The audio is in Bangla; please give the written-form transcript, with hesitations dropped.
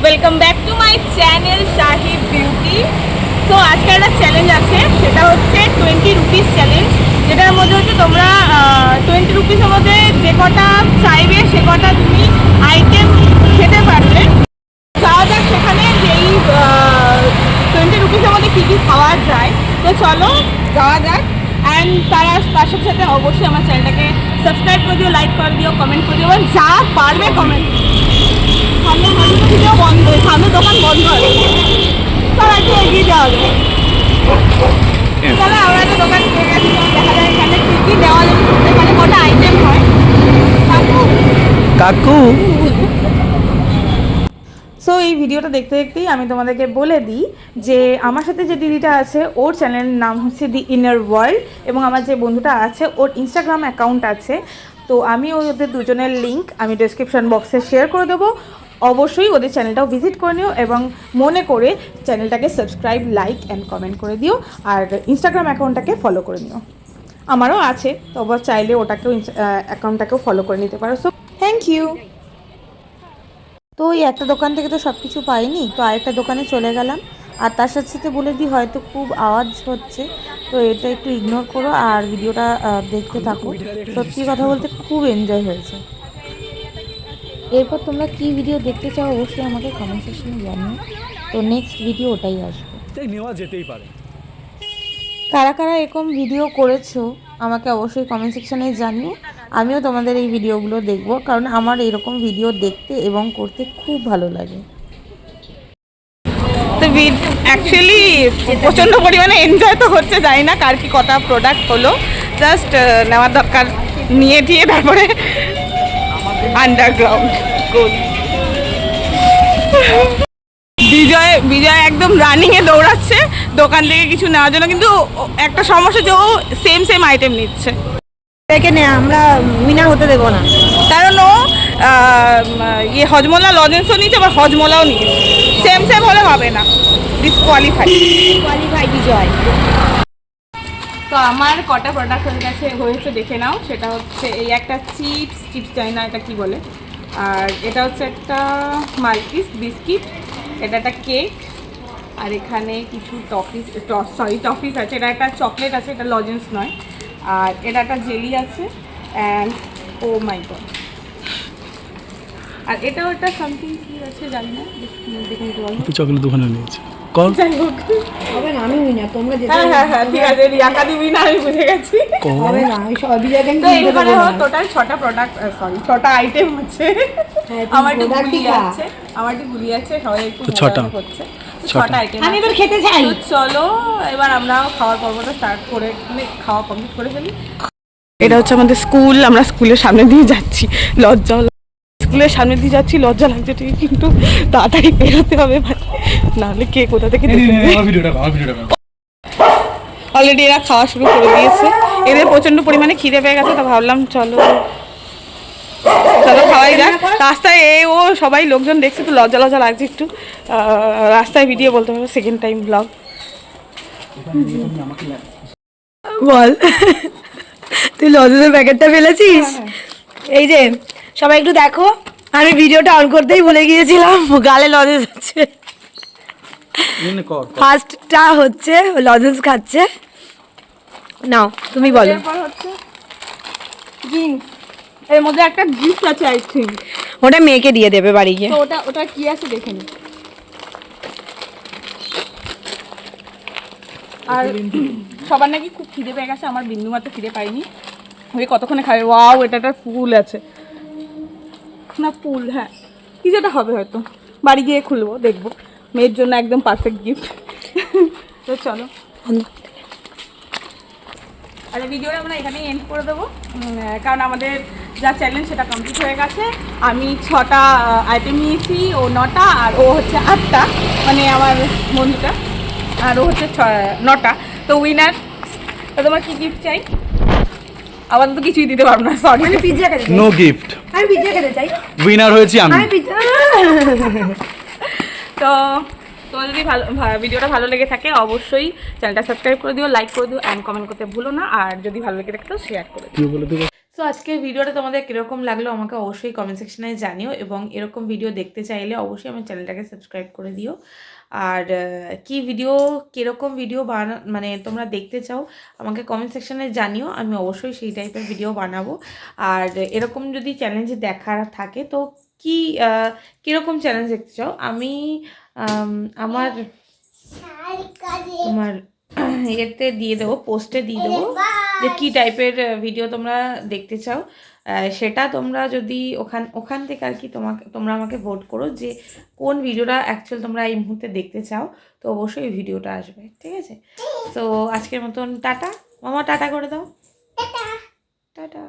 Welcome back to my channel Shahid beauty. তো আজকে একটা চ্যালেঞ্জ আছে, সেটা হচ্ছে 20 রুপিস চ্যালেঞ্জ, যেটার মধ্যে হচ্ছে তোমরা 20 রুপিসের মধ্যে যে কটা চাইবে সে কটা তুমি আইটেম খেতে পারবে। যাওয়া যাক সেখানে যেই 20 রুপিসের মধ্যে কী কী খাওয়া যায়। তো চলো যাওয়া যাক। অ্যান্ড তার সাথে সাথে অবশ্যই আমার চ্যানেলটাকে সাবস্ক্রাইব করে দিও, লাইক করে দিও, কমেন্ট করে দিও, যা পারবে কমেন্ট। সামনে ভিডিও বন্ধ, সামনে দোকান বন্ধ আছে, তার একটু এগিয়ে যাওয়া যায়। তাহলে আমরা একটা দোকান পেয়ে গেছি, দেখা যায় এখানে কী কী দেওয়া যায়, এখানে কটা আইটেম হয়। কাকু সো এই ভিডিওটা দেখতে দেখতেই আমি তোমাদেরকে বলে দিই যে আমার সাথে যে দিদিটা আছে ওর চ্যানেলের নাম হচ্ছে দি ইনার ওয়ার্ল্ড, এবং আমার যে বন্ধুটা আছে ওর ইনস্টাগ্রাম অ্যাকাউন্ট আছে। তো আমি ওদের দুজনের লিঙ্ক আমি ডেসক্রিপশন বক্সে শেয়ার করে দেবো। অবশ্যই ওদের চ্যানেলটাও ভিজিট করে নিও এবং মনে করে চ্যানেলটাকে সাবস্ক্রাইব, লাইক অ্যান্ড কমেন্ট করে দিও, আর ইনস্টাগ্রাম অ্যাকাউন্টটাকে ফলো করে নিও। আমারও আছে, তো আবার চাইলে ওটাকেও অ্যাকাউন্টটাকেও ফলো করে নিতে পারো। So thank you. তো ওই একটা দোকান থেকে তো সব কিছু পাইনি, তো আরেকটা দোকানে চলে গেলাম। আর তার সাথে সাথে বলে দিই হয়তো খুব আওয়াজ হচ্ছে, তো এটা একটু ইগনোর করো আর ভিডিওটা দেখতে থাকো। সত্যি কথা বলতে খুব এনজয় হয়েছে। এরপর তোমরা কি ভিডিও দেখতে চাও অবশ্যই আমাকে কমেন্ট সেকশনে জানিও। তো নেক্সট ভিডিও ওটাই আসবে, নেওয়া যেতেই পারে। কারা কারা এরকম ভিডিও করেছো আমাকে অবশ্যই কমেন্ট সেকশনে জানিও। আমিও তোমাদের এই ভিডিওগুলো দেখবো, কারণ আমার এরকম ভিডিও দেখতে এবং করতে খুব ভালো লাগে। তো অ্যাকচুয়ালি প্রচণ্ড পরিমাণে এনজয় তো হচ্ছে, জানি না কার কি কটা প্রোডাক্ট হলো, জাস্ট নেওয়ার দরকার, নিয়ে দিয়ে তারপরে আন্ডারগ্রাউন্ড গোল। বিজয় একদম রানিংয়ে দৌড়াচ্ছে দোকান থেকে কিছু নেওয়ার জন্য, কিন্তু একটা সমস্যা যে ও সেম আইটেম নিচ্ছে। এখানে আমরা উইনার হতে দেবো না, কারণ ও হজমোলা লজেন্সও নিচ্ছে, আবার হজমোলাও নিয়েছে। সেম হলে হবে না, ডিসকোয়ালিফাই বিজয়। তো আমার কটা প্রোডাক্ট হয়েছে দেখে নাও। সেটা হচ্ছে এই একটা চিপস চাই না, এটা কি বলে, আর এটা হচ্ছে একটা মাল্টিস বিস্কিট, এটা একটা কেক, আর এখানে কিছু টফিস আছে, এটা একটা চকলেট আছে, এটা লজেন্স নয়, আর এটা একটা জেলি আছে, অ্যান্ড ও মাই গড, আর এটাও একটা সামথিং কি আছে জানি না, দেখুন চকলেট দোকানে নিয়েছে। যাই হোক হবে না, আমি উইনার, তোমরা যেতে হ্যাঁ ঠিক আছে, রিয়াকা দি উইনার, আমি বুঝে গেছি। হবে না, আমি সব বিজয়কে তো এখানে টোটাল 6টা প্রোডাক্ট, সরি 6টা আইটেম আছে। আমার একটু গুলি আছে, সবাই একটু মজা করছে। 6টা আইটেম আমি এবার খেতে চাই। তো চলো এবার আমরা খাওয়ার পর্বটা স্টার্ট করে, খাওয়া কমপ্লিট করে ফেলি। এটা হচ্ছে আমাদের স্কুল, আমরা স্কুলের সামনে দিয়ে যাচ্ছি, স্কুলের সামনে দিয়ে যাচ্ছি, লজ্জা লাগছে ঠিক, কিন্তু তাড়াতাড়ি বেরোতে হবে, নাহলে কে কোথা থেকে অলরেডি এরা খাওয়া শুরু করে দিয়েছে। এদের প্রচণ্ড পরিমাণে খিদে পেয়ে গেছে, তো ভাবলাম চলো খাওয়াই যাক। রাস্তায় ও সবাই লোকজন দেখছে, তো লজ্জা লাগছে একটু, রাস্তায় ভিডিও বলতে হবে, সেকেন্ড টাইম ব্লগ। বল, তুই লজেসের প্যাকেটটা ফেলেছিস? এই যে সবাই একটু দেখো, আমি ভিডিওটা অন করতেই ভুলে গিয়েছিলাম, গালে লজেস আছে। ফার্স্টটা হচ্ছে লজেন্স খাচ্ছে, নাও তুমি বলো। এরপর হচ্ছে এর মধ্যে একটা গিফট আছে আই থিঙ্ক, ওটা মেয়েকে দিয়ে দেবে বাড়ি গিয়ে। তো ওটা কি আছে দেখে নি। আর সবার নাকি খুব খিদে পেয়ে গেছে, আমার বিন্দু মাত্র খিদে পাইনি, ওই কতক্ষণে খাবে। ওয়াও, এটা একটা ফুল আছে না, ফুল, হ্যাঁ কি যেটা হবে হয়তো, বাড়ি গিয়ে খুলবো দেখবো, মেয়ের জন্য একদম পারফেক্ট গিফট। তো চলো, আর ভিডিওটা আমরা এখানেই এন্ড করে দেবো, কারণ আমাদের যা চ্যালেঞ্জ সেটা কমপ্লিট হয়ে গেছে। আমি 6টা আইটেম নিয়েছি, ও 9টা, আর ও হচ্ছে 8টা, মানে আমার বন্ধুটা, আর ও হচ্ছে 9টা। তো উইনার, তো তোমার কি গিফট চাই? আবার তো কিছুই দিতে পারবো না, সরি, আমি পিজ্জা খেতে চাই। নো গিফট, আমি পিজ্জা খেতে চাই। উইনার হয়েছি আমি। তো তোমার যদি ভিডিওটা ভালো লেগে থাকে অবশ্যই চ্যানেলটা সাবস্ক্রাইব করে দিও, লাইক করে দিও, অ্যান্ড কমেন্ট করতে ভুলো না, আর যদি ভালো লেগে থাকে তো শেয়ার করে দিও। সো আজকের ভিডিওটা তোমাদের কীরকম লাগলো আমাকে অবশ্যই কমেন্ট সেকশনে জানিও, এবং এরকম ভিডিও দেখতে চাইলে অবশ্যই আমার চ্যানেলটাকে সাবস্ক্রাইব করে দিও। আর কি ভিডিও, কীরকম ভিডিও মানে তোমরা দেখতে চাও আমাকে কমেন্ট সেকশনে জানিও, আমি অবশ্যই সেই টাইপের ভিডিও বানাবো। আর এরকম যদি চ্যালেঞ্জ দেখার থাকে তো কীরকম চ্যালেঞ্জ দেখতে চাও, আমি আমার তোমার এতে দিয়ে দেবো, পোস্টে দিয়ে দেবো যে কী টাইপের ভিডিও তোমরা দেখতে চাও। সেটা তোমরা যদি ওখান থেকে আর কি তোমরা আমাকে ভোট করো যে কোন ভিডিওটা অ্যাকচুয়াল তোমরা এই মুহূর্তে দেখতে চাও, তো অবশ্যই এই ভিডিওটা আসবে, ঠিক আছে? তো আজকের মতন টাটা। মামা টাটা করে দাও, টাটা।